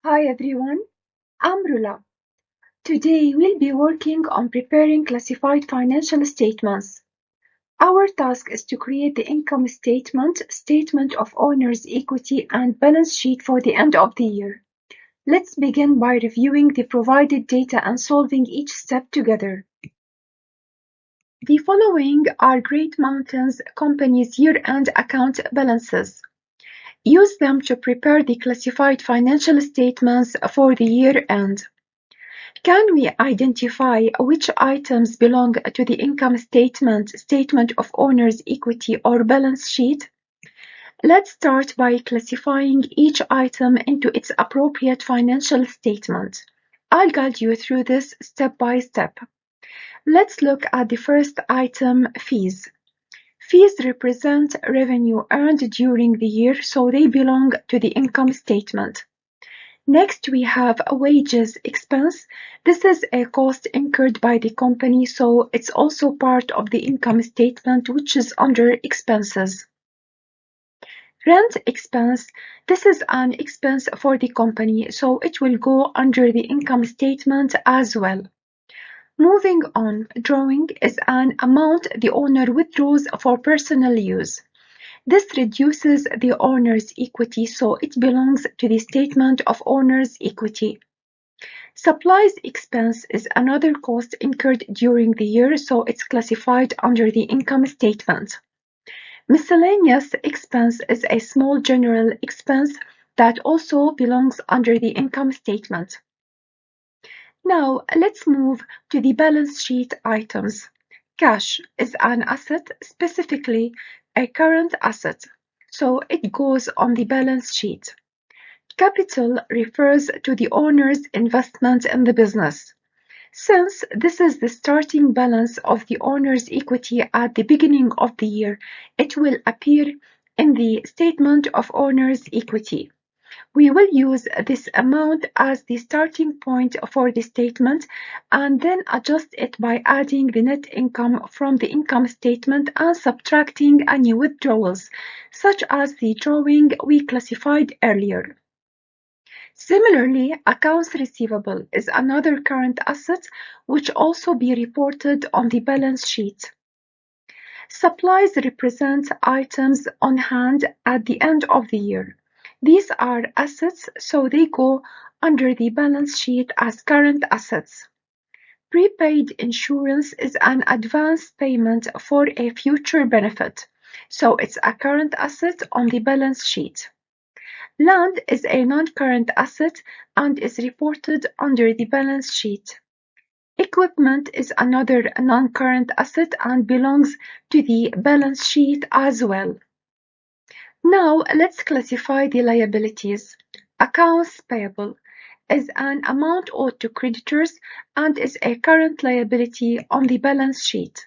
Hi everyone, I'm Rula. Today we'll be working on preparing classified financial statements. Our task is to create the income statement, statement of owner's equity, and balance sheet for the end of the year. Let's begin by reviewing the provided data and solving each step together. The following are Great Mountain's company's year-end account balances. Use them to prepare the classified financial statements for the year-end. Can we identify which items belong to the income statement, statement of owner's equity, or balance sheet? Let's start by classifying each item into its appropriate financial statement. I'll guide you through this step by step. Let's look at the first item, fees. Fees represent revenue earned during the year, so they belong to the income statement. Next, we have a wages expense. This is a cost incurred by the company, so it's also part of the income statement, which is under expenses. Rent expense. This is an expense for the company, so it will go under the income statement as well. Moving on, drawing is an amount the owner withdraws for personal use. This reduces the owner's equity, so it belongs to the statement of owner's equity. Supplies expense is another cost incurred during the year, so it's classified under the income statement. Miscellaneous expense is a small general expense that also belongs under the income statement. Now, let's move to the balance sheet items. Cash is an asset, specifically a current asset, so it goes on the balance sheet. Capital refers to the owner's investment in the business. Since this is the starting balance of the owner's equity at the beginning of the year, it will appear in the statement of owner's equity. We will use this amount as the starting point for the statement and then adjust it by adding the net income from the income statement and subtracting any withdrawals, such as the drawing we classified earlier. Similarly, accounts receivable is another current asset which also be reported on the balance sheet. Supplies represent items on hand at the end of the year. These are assets, so they go under the balance sheet as current assets. Prepaid insurance is an advance payment for a future benefit, so it's a current asset on the balance sheet. Land is a non-current asset and is reported under the balance sheet. Equipment is another non-current asset and belongs to the balance sheet as well. Now let's classify the liabilities. Accounts payable is an amount owed to creditors and is a current liability on the balance sheet.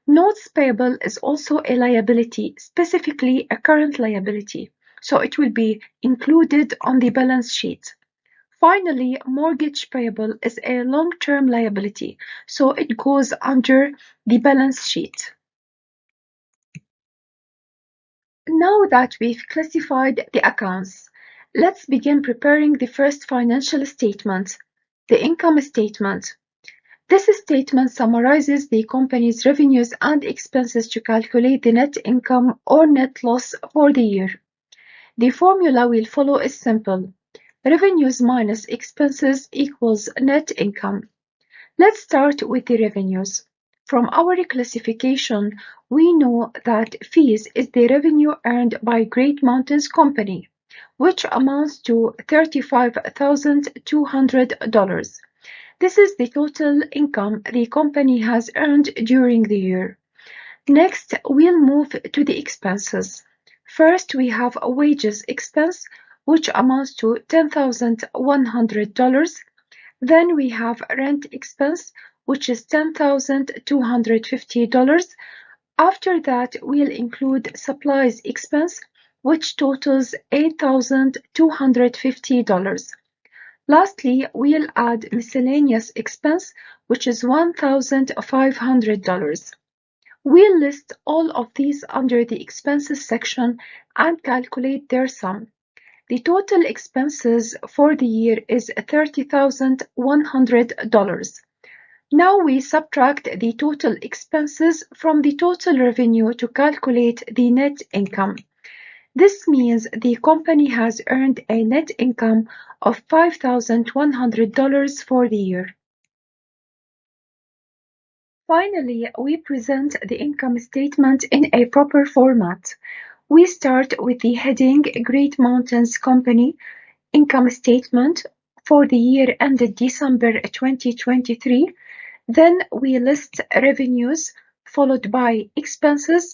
Notes payable is also a liability, specifically a current liability, so it will be included on the balance sheet. Finally, mortgage payable is a long-term liability, so it goes under the balance sheet. Now that we've classified the accounts, let's begin preparing the first financial statement, the income statement. This statement summarizes the company's revenues and expenses to calculate the net income or net loss for the year. The formula we'll follow is simple. Revenues minus expenses equals net income. Let's start with the revenues. From our classification, we know that fees is the revenue earned by Great Mountain's company, which amounts to $35,200. This is the total income the company has earned during the year. Next, we'll move to the expenses. First, we have a wages expense, which amounts to $10,100. Then we have rent expense, which is $10,250. After that, we'll include supplies expense, which totals $8,250. Lastly, we'll add miscellaneous expense, which is $1,500. We'll list all of these under the expenses section and calculate their sum. The total expenses for the year is $30,100. Now we subtract the total expenses from the total revenue to calculate the net income. This means the company has earned a net income of $5,100 for the year. Finally, we present the income statement in a proper format. We start with the heading Great Mountains Company Income Statement for the year ended December 2023. Then we list revenues, followed by expenses.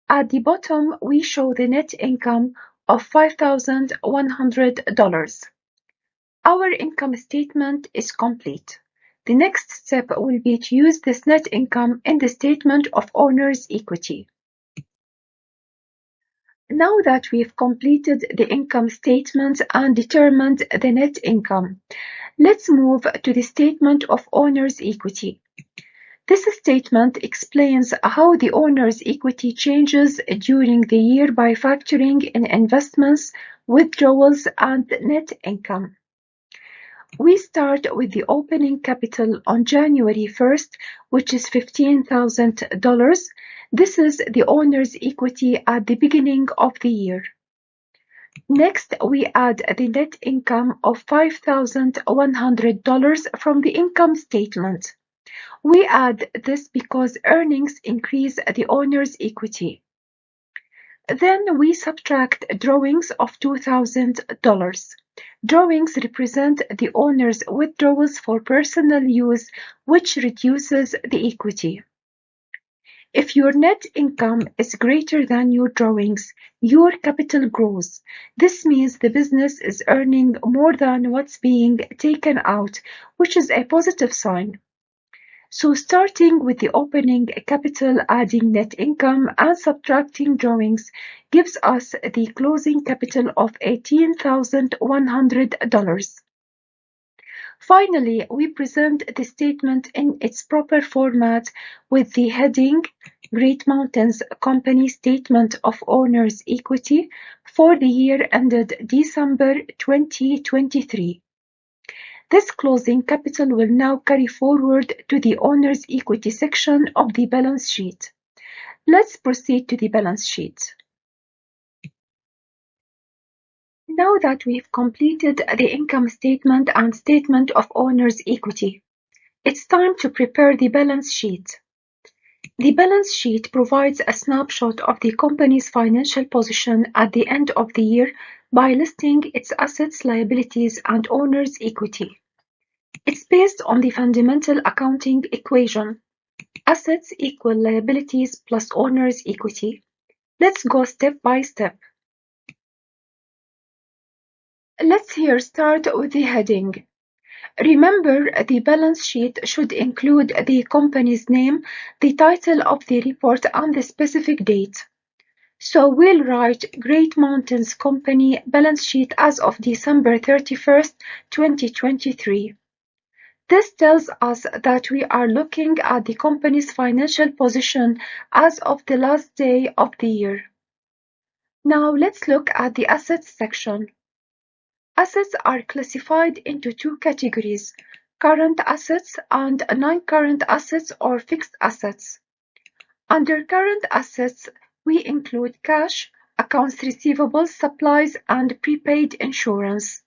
At the bottom, we show the net income of $5,100. Our income statement is complete. The next step will be to use this net income in the statement of owner's equity. Now that we've completed the income statement and determined the net income, let's move to the statement of owner's equity. This statement explains how the owner's equity changes during the year by factoring in investments, withdrawals, and net income. We start with the opening capital on January 1st, which is $15,000. This is the owner's equity at the beginning of the year. Next, we add the net income of $5,100 from the income statement. We add this because earnings increase the owner's equity. Then we subtract drawings of $2,000. Drawings represent the owner's withdrawals for personal use, which reduces the equity. If your net income is greater than your drawings, your capital grows. This means the business is earning more than what's being taken out, which is a positive sign. So starting with the opening capital, adding net income, and subtracting drawings gives us the closing capital of $18,100. Finally, we present the statement in its proper format with the heading Great Mountains Company Statement of Owner's Equity for the year ended December 2023. This closing capital will now carry forward to the owner's equity section of the balance sheet. Let's proceed to the balance sheet. Now that we've completed the income statement and statement of owner's equity, it's time to prepare the balance sheet. The balance sheet provides a snapshot of the company's financial position at the end of the year by listing its assets, liabilities, and owner's equity. It's based on the fundamental accounting equation, assets equal liabilities plus owner's equity. Let's go step by step. Let's here start with the heading. Remember, the balance sheet should include the company's name, the title of the report, and the specific date. So we'll write Great Mountains Company balance sheet as of December 31st, 2023. This tells us that we are looking at the company's financial position as of the last day of the year. Now let's look at the assets section. Assets are classified into two categories, current assets and non-current assets or fixed assets. Under current assets, we include cash, accounts receivable, supplies, and prepaid insurance.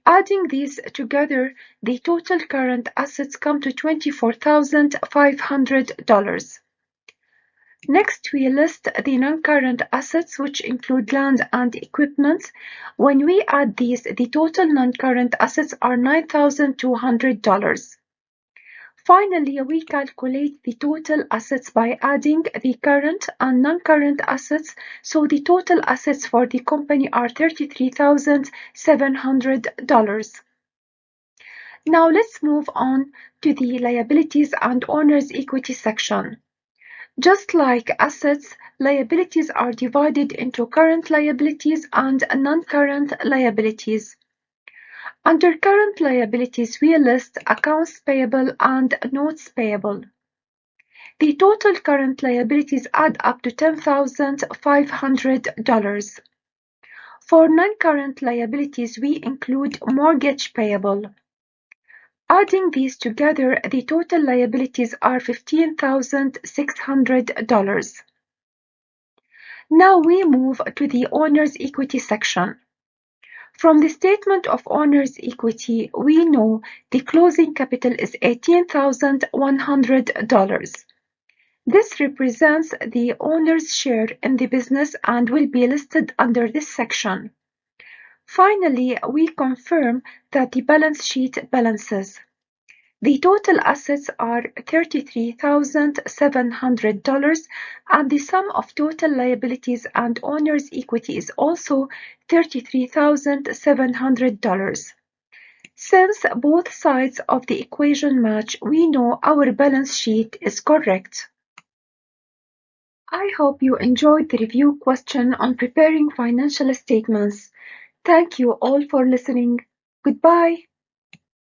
Adding these together, the total current assets come to $24,500. Next, we list the non-current assets, which include land and equipment. When we add these, the total non-current assets are $9,200. Finally, we calculate the total assets by adding the current and non-current assets, so the total assets for the company are $33,700. Now let's move on to the liabilities and owner's equity section. Just like assets, liabilities are divided into current liabilities and non-current liabilities. Under current liabilities, we list accounts payable and notes payable. The total current liabilities add up to $10,500. For non-current liabilities, we include mortgage payable. Adding these together, the total liabilities are $15,600. Now we move to the owner's equity section. From the statement of owner's equity, we know the closing capital is $18,100. This represents the owner's share in the business and will be listed under this section. Finally, we confirm that the balance sheet balances. The total assets are $33,700 and the sum of total liabilities and owner's equity is also $33,700. Since both sides of the equation match, we know our balance sheet is correct. I hope you enjoyed the review question on preparing financial statements. Thank you all for listening. Goodbye.